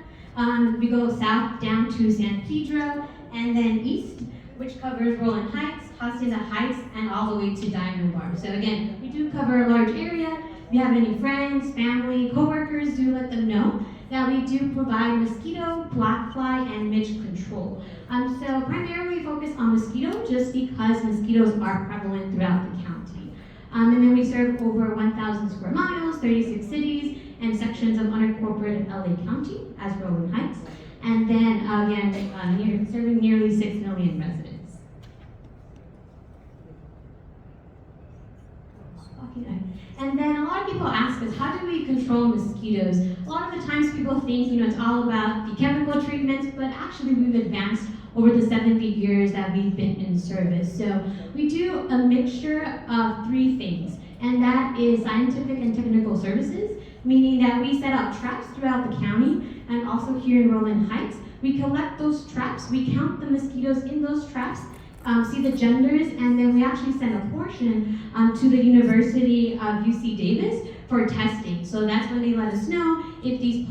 we go south down to San Pedro, and then east, which covers Roland Heights, Hacienda Heights, and all the way to Diamond Bar. So again, we do cover a large area. If you have any friends, family, coworkers, do let them know that we do provide mosquito, black fly, and midge control. So primarily focus on mosquito just because mosquitoes are prevalent throughout the county. And then we serve over 1,000 square miles, 36 cities, and sections of unincorporated LA County as Roland Heights. And then again, serving nearly 6 million residents. And then a lot of people ask us, how do we control mosquitoes? A lot of the times people think, it's all about the chemical treatments, but actually we've advanced over the 70 years that we've been in service. So we do a mixture of 3 things, and that is scientific and technical services, meaning that we set up traps throughout the county and also here in Roland Heights. We collect those traps, we count the mosquitoes in those traps, see the genders, and then we actually send a portion to the University of UC Davis for testing. So that's when they let us know if these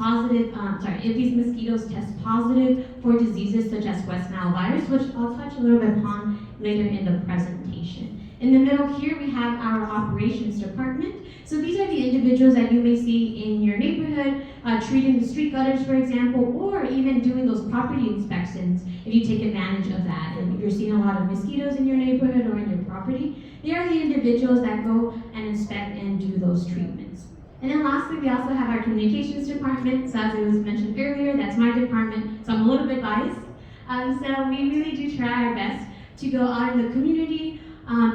mosquitoes test positive for diseases such as West Nile virus, which I'll touch a little bit upon later in the presentation. In the middle here, we have our operations department. So these are the individuals that you may see in your neighborhood, treating the street gutters, for example, or even doing those property inspections if you take advantage of that. And if you're seeing a lot of mosquitoes in your neighborhood or in your property, they are the individuals that go and inspect and do those treatments. And then lastly, we also have our communications department. So as it was mentioned earlier, that's my department, so I'm a little bit biased. So we really do try our best to go out in the community,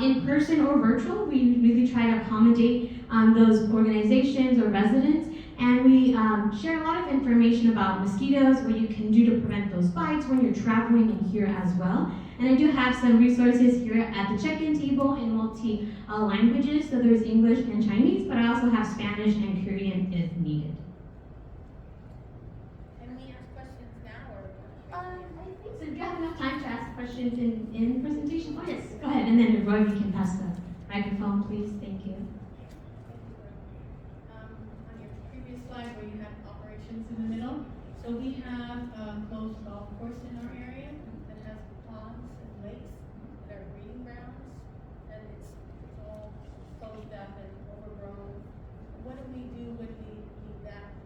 in person or virtual. We really try to accommodate those organizations or residents, and we share a lot of information about mosquitoes, what you can do to prevent those bites when you're traveling in here as well. And I do have some resources here at the check-in table in multi-languages, so there's English and Chinese, but I also have Spanish and Korean if needed. Can we ask questions now, or? I think so. Do you have enough time to ask questions in presentation? Oh yes, go ahead. And then Roy, you can pass the microphone, please. Thank you. On your previous slide where you had operations in the middle, so we have a closed golf course in our area that has ponds and lakes that are breeding grounds, and it's all closed up and overgrown. What do we do when we need that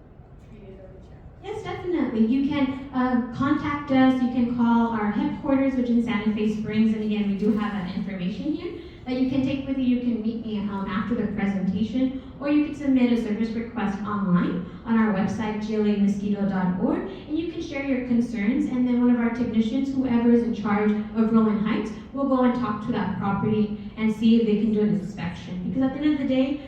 treated or checked? Yes, definitely. You can contact us. You can call our headquarters, which is in Santa Fe Springs. And again, we do have that information here that you can take with you. You can meet me after the presentation, or you can submit a service request online on our website, glamosquito.org, and you can share your concerns, and then one of our technicians, whoever is in charge of Roland Heights, will go and talk to that property and see if they can do an inspection. Because at the end of the day,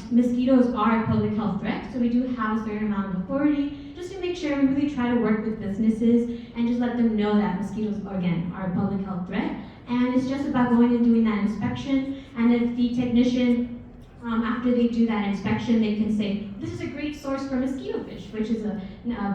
mosquitoes are a public health threat, so we do have a certain amount of authority just to make sure we really try to work with businesses and just let them know that mosquitoes, again, are a public health threat. And it's just about going and doing that inspection, and if the technician, after they do that inspection, they can say, this is a great source for mosquito fish, which is a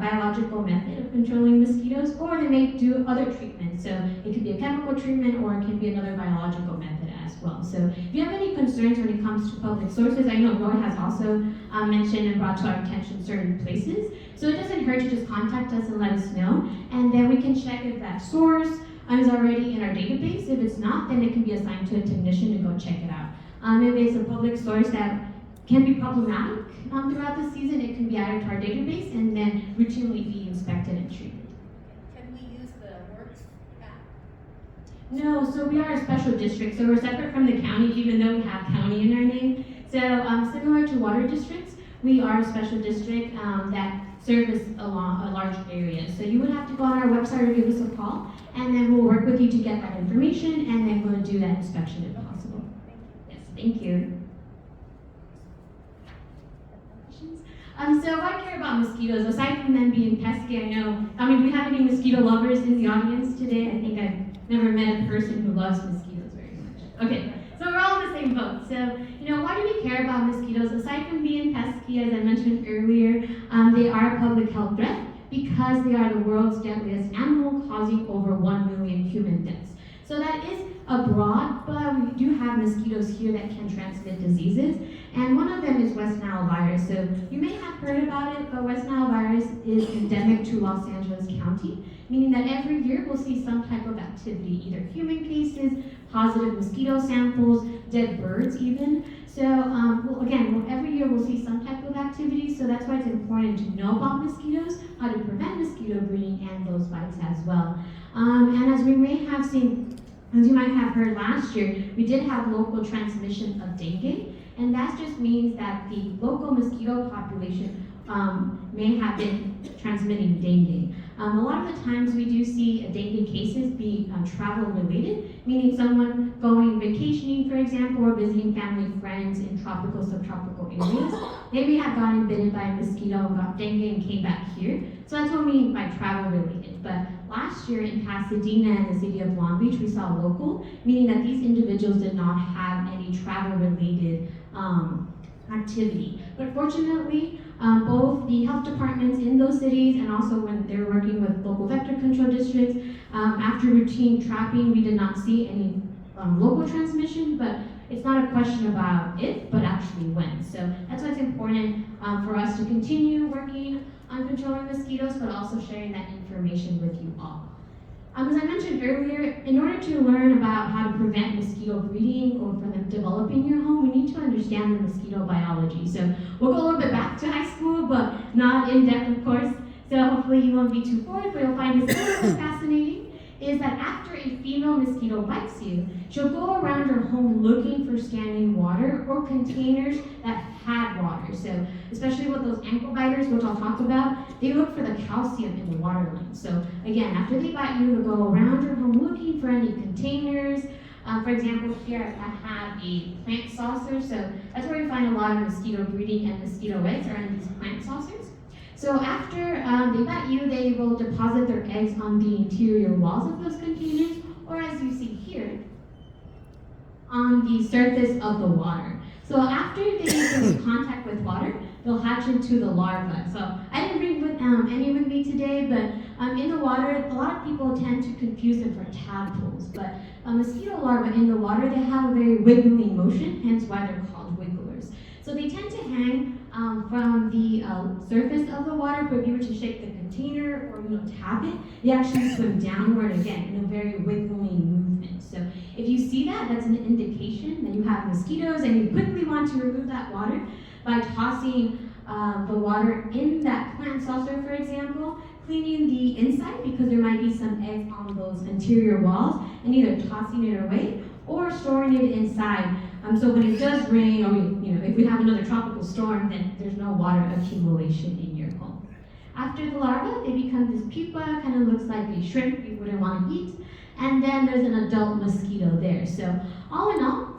biological method of controlling mosquitoes, or they may do other treatments. So it could be a chemical treatment, or it can be another biological method as well. So if you have any concerns when it comes to public sources, I know Roy has also mentioned and brought to our attention certain places. So it doesn't hurt to just contact us and let us know, and then we can check if that source is already in our database. If it's not, then it can be assigned to a technician to go check it out. If it's a public source that can be problematic throughout the season, it can be added to our database and then routinely be inspected and treated. Can we use the Works app? No, so we are a special district, so we're separate from the county, even though we have county in our name. So similar to water districts, we are a special district that service a large area. So you would have to go on our website or give us a call, and then we'll work with you to get that information, and then we'll do that inspection if possible. Yes, thank you. questions. So I care about mosquitoes, aside from them being pesky. Do we have any mosquito lovers in the audience today? I think I've never met a person who loves mosquitoes very much. Okay, so we're all in the same boat. So, why do we care about mosquitoes? Aside from being pesky, as I mentioned earlier, they are a public health threat because they are the world's deadliest animal, causing over 1 million human deaths. So that is abroad, but we do have mosquitoes here that can transmit diseases, and one of them is West Nile virus. So you may have heard about it, but West Nile virus is endemic to Los Angeles County, meaning that every year we'll see some type of activity, either human cases, positive mosquito samples, dead birds even. So every year we'll see some type of activity, so that's why it's important to know about mosquitoes, how to prevent mosquito breeding and those bites as well. And as we may have seen, as you might have heard last year, we did have local transmission of dengue, and that just means that the local mosquito population may have been transmitting dengue. A lot of the times we do see dengue cases be travel related, meaning someone going vacationing, for example, or visiting family friends in tropical, subtropical areas. They may have gotten bitten by a mosquito and got dengue and came back here. So that's what we mean by travel related. But last year in Pasadena and the city of Long Beach, we saw local, meaning that these individuals did not have any travel related activity. But fortunately, both the health departments in those cities and also when they're working with local vector control districts, after routine trapping, we did not see any local transmission, but it's not a question about if, but actually when. So that's why it's important for us to continue working on controlling mosquitoes, but also sharing that information with you all. As I mentioned earlier, in order to learn about how to prevent mosquito breeding or for them developing in your home, we need to understand the mosquito biology. So we'll go a little bit back to high school, but not in depth, of course. So hopefully you won't be too bored, but you'll find this fascinating, is that after a female mosquito bites you, she'll go around her home looking for standing water or containers that had water. So especially with those ankle biters, which I'll talk about, they look for the calcium in the water line. So again, after they bite you, they'll go around your home looking for any containers. For example, here I have a plant saucer. So that's where we find a lot of mosquito breeding and mosquito eggs are in these plant saucers. So after they bite you, they will deposit their eggs on the interior walls of those containers, or as you see here, on the surface of the water. So after they come in contact with water, they'll hatch into the larva. So I didn't bring any with me today, but in the water, a lot of people tend to confuse them for tadpoles. But mosquito larvae in the water, they have a very wiggling motion, hence why they're called wigglers. So they tend to hang from the surface of the water, but if you were to shake the container or tap it, they actually swim downward again in a very wiggling movement. So if you see that, that's an indication that you have mosquitoes and you quickly want to remove that water by tossing the water in that plant saucer, for example, cleaning the inside because there might be some eggs on those interior walls, and either tossing it away or storing it inside. So when it does rain, or if we have another tropical storm, then there's no water accumulation in your home. After the larva, they become this pupa, kind of looks like a shrimp you wouldn't want to eat, and then there's an adult mosquito there. So all in all,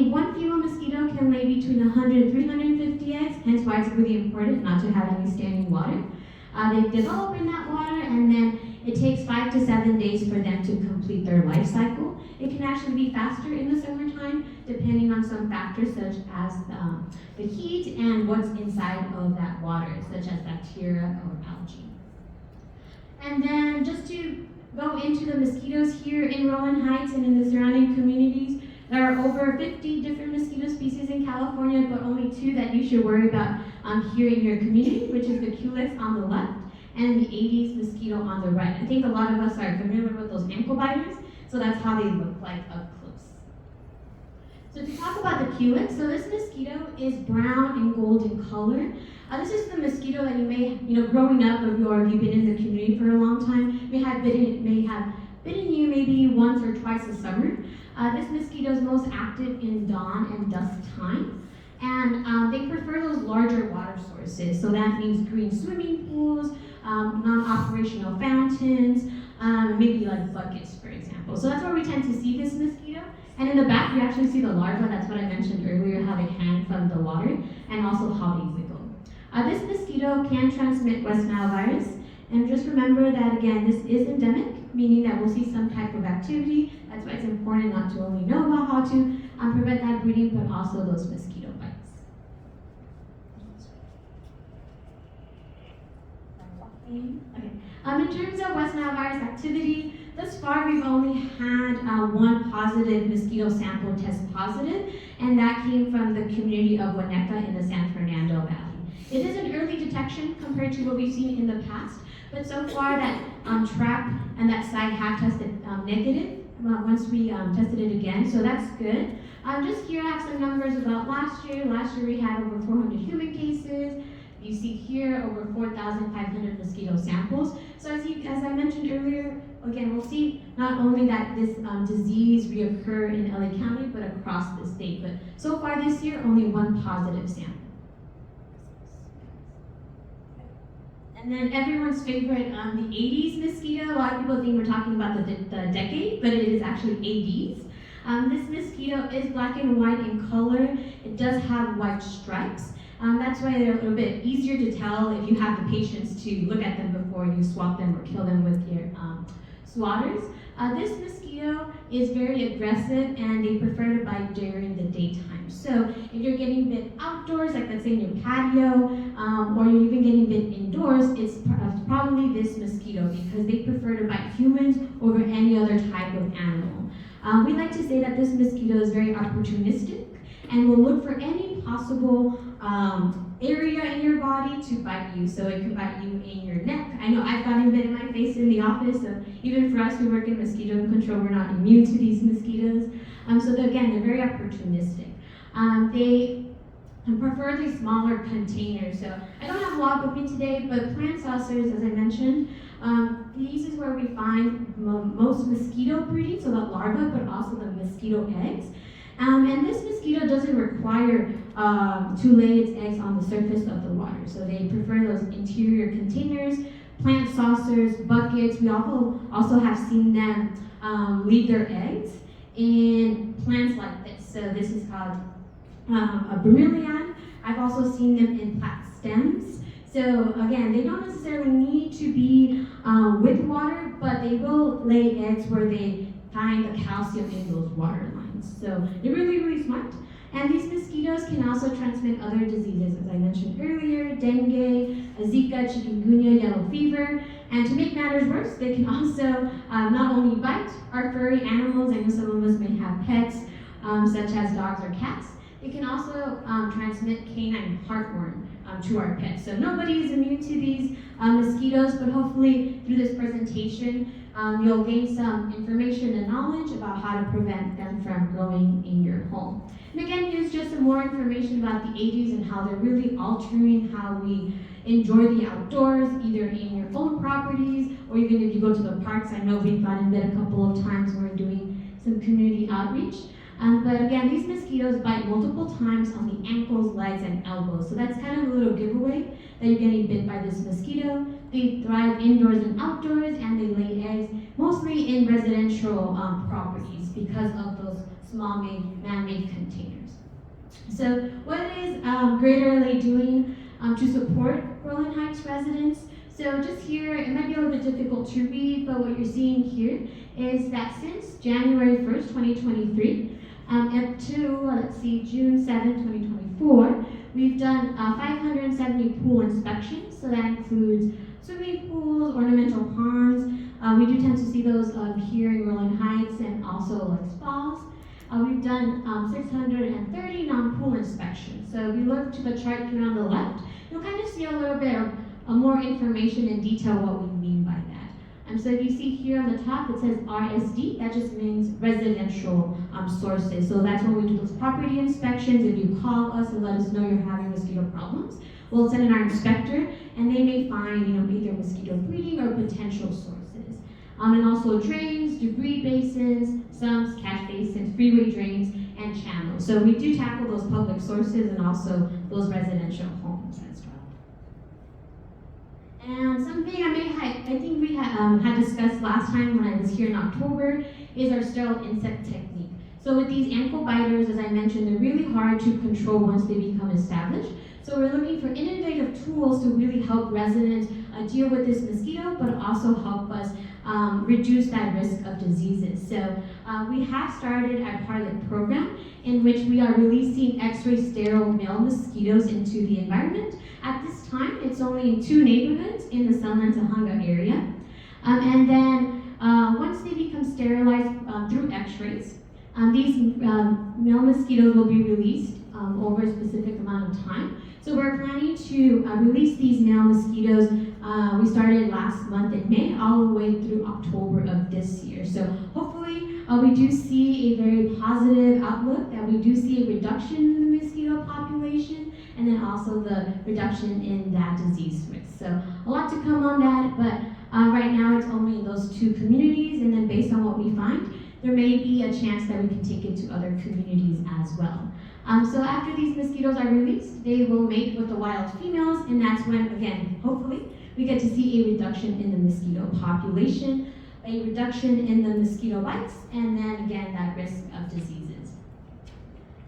one female mosquito can lay between 100 and 350 eggs, hence why it's really important not to have any standing water. They develop in that water, and then it takes 5 to 7 days for them to complete their life cycle. It can actually be faster in the summertime, depending on some factors such as the heat and what's inside of that water, such as bacteria or algae. And then just to go into the mosquitoes here in Rowland Heights and in the surrounding communities, there are over 50 different mosquito species in California, but only 2 that you should worry about here in your community, which is the Culex on the left and the Aedes mosquito on the right. I think a lot of us are familiar with those ankle biters, so that's how they look like up close. So to talk about the Culex, so this mosquito is brown and gold in color. This is the mosquito that you may, growing up, or if you've been in the community for a long time, may have bitten you maybe once or twice a summer. This mosquito is most active in dawn and dusk time, and they prefer those larger water sources. So that means green swimming pools, non-operational fountains, maybe like buckets, for example. So that's where we tend to see this mosquito. And in the back, we actually see the larva. That's what I mentioned earlier, how they hang from the water, and also how they wiggle. This mosquito can transmit West Nile virus, and just remember that again, this is endemic, meaning that we'll see some type of activity. That's why it's important not to only know about how to prevent that breeding, but also those mosquito bites. Okay. In terms of West Nile virus activity, thus far we've only had one positive mosquito sample test positive, and that came from the community of Winnetka in the San Fernando Valley. It is an early detection compared to what we've seen in the past, but so far that trap and that site have tested negative once we tested it again, so that's good. Just here I have some numbers about last year. Last year we had over 400 human cases. You see here over 4,500 mosquito samples. So as I mentioned earlier, again, we'll see not only that this disease reoccur in LA County, but across the state. But so far this year, only one positive sample. And then everyone's favorite, the Aedes mosquito. A lot of people think we're talking about the decade, but it is actually Aedes. This mosquito is black and white in color. It does have white stripes. That's why they're a little bit easier to tell if you have the patience to look at them before you swat them or kill them with your swatters. This mosquito is very aggressive and they prefer to bite during the daytime. So if you're getting bit outdoors, like let's say in your patio, or you're even getting bit indoors, it's probably this mosquito because they prefer to bite humans over any other type of animal. We like to say that this mosquito is very opportunistic and will look for any possible area in your body to bite you. So it could bite you in your neck. I know I've gotten bit in my face in the office, so even for us who work in mosquito control, we're not immune to these mosquitoes. So again, they're very opportunistic. They prefer these smaller containers. So I don't have a lot with me today, but plant saucers, as I mentioned, these is where we find most mosquito breeding, so the larvae, but also the mosquito eggs. And this mosquito doesn't require to lay its eggs on the surface of the water. So they prefer those interior containers, plant saucers, buckets. We also have seen them leave their eggs in plants like this. So this is called a bromeliad. I've also seen them in plant stems. So again, they don't necessarily need to be with water, but they will lay eggs where they find the calcium in those water lines. So they're really, really smart. And these mosquitoes can also transmit other diseases, as I mentioned earlier, dengue, Zika, chikungunya, yellow fever. And to make matters worse, they can also not only bite our furry animals, I know some of us may have pets, such as dogs or cats. They can also transmit canine heartworm to our pets. So nobody is immune to these mosquitoes, but hopefully through this presentation, you'll gain some information and knowledge about how to prevent them from growing in your home. And again, here's just some more information about the Aedes and how they're really altering how we enjoy the outdoors, either in your own properties, or even if you go to the parks. I know we've gotten bit a couple of times when we're doing some community outreach. But again, these mosquitoes bite multiple times on the ankles, legs, and elbows. So that's kind of a little giveaway that you're getting bit by this mosquito. They thrive indoors and outdoors, and they lay eggs mostly in residential properties because of those small man-made containers. So what is Greater LA doing to support Rowland Heights residents? So just here, it might be a little bit difficult to read, but what you're seeing here is that since January 1st, 2023, up to, June 7, 2024, we've done 570 pool inspections. So that includes swimming pools, ornamental ponds. We do tend to see those here in Rowland Heights and also like spas. We've done 630 non-pool inspections. So if you look to the chart here on the left, you'll kind of see a little bit of more information in detail what we mean by that. So if you see here on the top, it says RSD, that just means residential sources. So that's when we do those property inspections. If you call us and let us know you're having mosquito problems, we'll send in our inspector, and they may find, either mosquito breeding or potential sources. And also drains, debris basins, sumps, catch basins, freeway drains, and channels. So we do tackle those public sources and also those residential homes as well. And something I think we had discussed last time when I was here in October is our sterile insect technique. So with these ankle biters, as I mentioned, they're really hard to control once they become established. So we're looking for innovative tools to really help residents deal with this mosquito, but also help us reduce that risk of diseases. So we have started a pilot program in which we are releasing X-ray sterile male mosquitoes into the environment. At this time, it's only in 2 neighborhoods in the Sunland-Tahunga area. And then once they become sterilized through X-rays, these male mosquitoes will be released over a specific amount of time. So we're planning to release these male mosquitoes. We started last month in May, all the way through October of this year. So hopefully we do see a very positive outlook, that we do see a reduction in the mosquito population, and then also the reduction in that disease risk. So a lot to come on that, but right now it's only in those 2 communities, and then based on what we find, there may be a chance that we can take it to other communities as well. So after these mosquitoes are released, they will mate with the wild females, and that's when, again, hopefully, we get to see a reduction in the mosquito population, a reduction in the mosquito bites, and then again, that risk of diseases.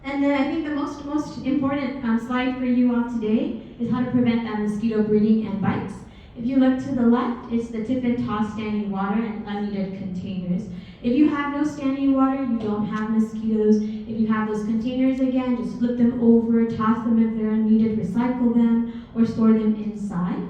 And then I think the most important slide for you all today is how to prevent that mosquito breeding and bites. If you look to the left, it's the tip and toss standing water and unneeded containers. If you have no standing water, you don't have mosquitoes. If you have those containers, again, just flip them over, toss them if they're unneeded, recycle them, or store them inside.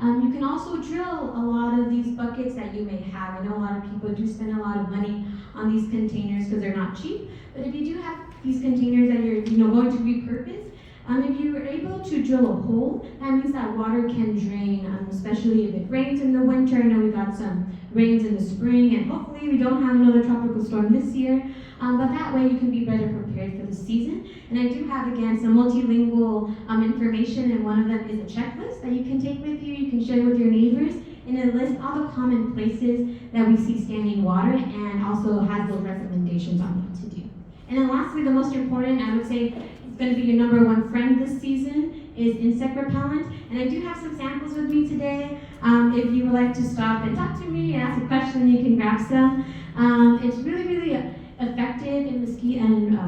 You can also drill a lot of these buckets that you may have. I know a lot of people do spend a lot of money on these containers because they're not cheap. But if you do have these containers that you're going to repurpose, if you're able to drill a hole, that means that water can drain, especially if it rains in the winter. I know we got some rains in the spring, and hopefully we don't have another tropical storm this year. But that way you can be better prepared for the season. And I do have, again, some multilingual information, and one of them is a checklist that you can take with you. You can share with your neighbors, and it lists all the common places that we see standing water, and also has those recommendations on what to do. And then lastly, the most important, I would say, is going to be your #1 friend this season, is insect repellent. And I do have some samples with me today. If you would like to stop and talk to me and ask a question, you can grab some. It's really effective in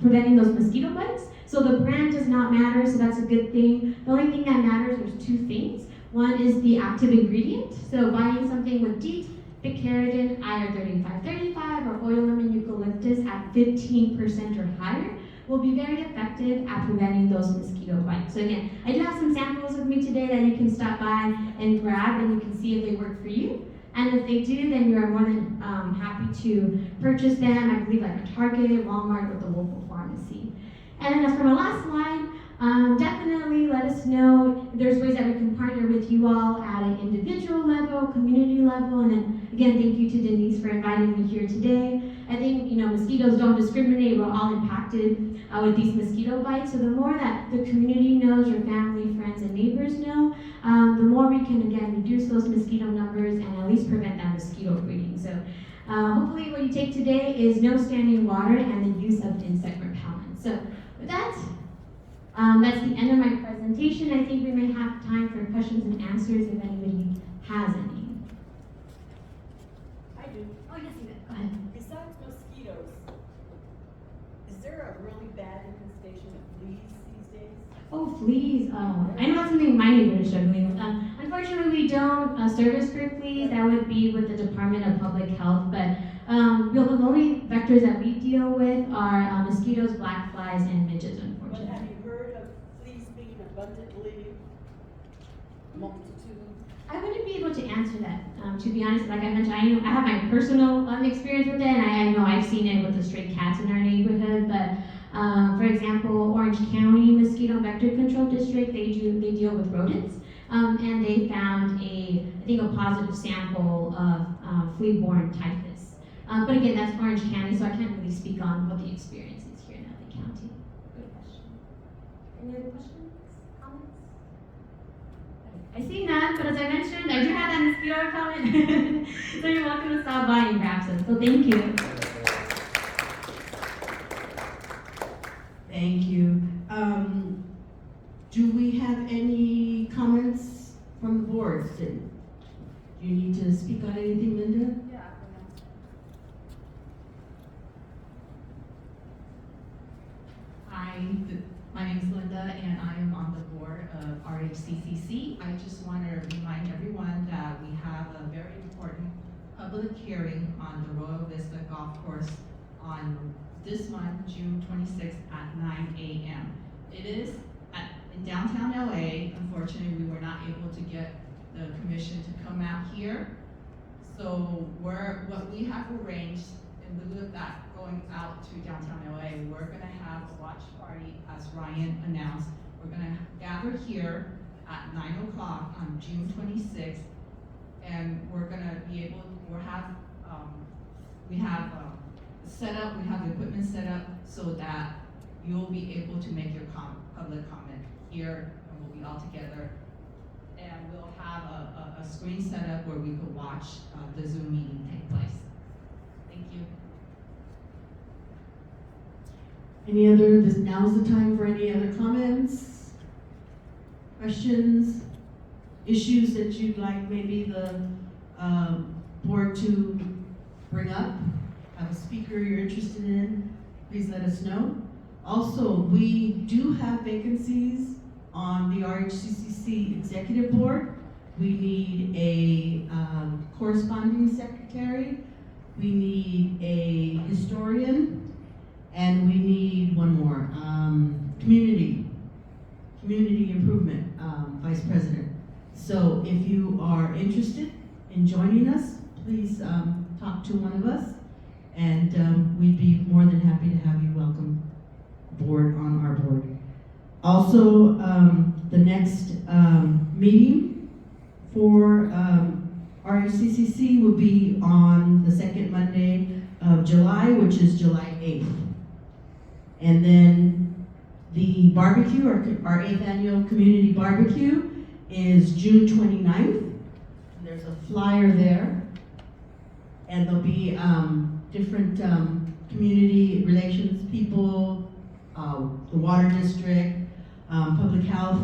preventing those mosquito bites. So the brand does not matter, so that's a good thing. The only thing that matters, there's 2 things. One is the active ingredient. So buying something with DEET, pickens, IR 3535, or oil lemon eucalyptus at 15% or higher will be very effective at preventing those mosquito bites. So again, I do have some samples with me today that you can stop by and grab, and you can see if they work for you. And if they do, then you are more than happy to purchase them, I believe, like a Target, Walmart, or the local pharmacy. And then as for my last slide, definitely let us know if there's ways that we can partner with you all at an individual level, community level. And then again, thank you to Denise for inviting me here today. I think, mosquitoes don't discriminate. We're all impacted with these mosquito bites. So the more that the community knows, your family, friends, and neighbors know, the more we can, again, reduce those mosquito numbers and at least prevent that mosquito breeding. So hopefully what you take today is no standing water and the use of insect repellent. So with that, that's the end of my presentation. I think we may have time for questions and answers if anybody has any. I do. Oh, yes, you did. Go ahead. Besides mosquitoes, is there a really bad infestation of fleas these days? Oh, fleas. I know that's something my neighbor is struggling with. Unfortunately, we don't service for fleas. That would be with the Department of Public Health. But the only vectors that we deal with are mosquitoes, black flies, and midges, unfortunately. But have you heard of fleas being abundantly multitude? I wouldn't be able to answer that, to be honest. Like I mentioned, I have my personal experience with it, and I know I've seen it with the stray cats in our neighborhood. But for example, Orange County Mosquito Vector Control District, they deal with rodents, and they found I think a positive sample of flea-borne typhus. But again, that's Orange County, so I can't really speak on what the experience is here in LA County. Good question. Any other questions, comments? I see none, but as I mentioned, I do have that mosquito repellent, so you're welcome to stop by and grab some. So thank you. Thank you. Do we have any comments from the board? Do you need to speak on anything, Linda? Yeah. Hi, my name is Linda, and I am on the board of RHCCC. RHCCC. I just want to remind everyone that we have a very important public hearing on the Royal Vista Golf Course on this month, June 26th at 9 a.m. It is in downtown LA. Unfortunately, we were not able to get the commission to come out here. So what we have arranged in lieu of that going out to downtown LA, we're gonna have a watch party, as Ryan announced. We're gonna gather here at 9 o'clock on June 26th, and we're gonna be able, we have the equipment set up so that you'll be able to make your public comment here, and we'll be all together. And we'll have a screen set up where we could watch the Zoom meeting take place. Thank you. Now's the time for any other comments, questions, issues that you'd like maybe the board to bring up, have a speaker you're interested in, please let us know. Also, we do have vacancies on the RHCCC executive board. We need a corresponding secretary, we need a historian, and we need one more, community improvement vice president. So if you are interested in joining us, please talk to one of us, and we'd be more than happy to have you welcome aboard on our board. Also, the next meeting for RHCCC will be on the second Monday of July, which is July 8th. And then the barbecue, our 8th annual community barbecue, is June 29th. And there's a flyer there. And there'll be different community relations people, the water district, public health,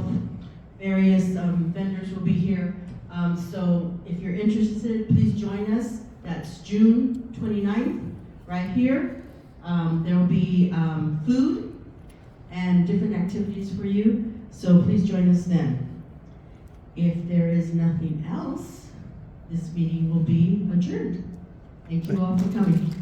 various vendors will be here. So if you're interested, please join us. That's June 29th, right here. There will be food and different activities for you, so please join us then. If there is nothing else, this meeting will be adjourned. Thank you all for coming.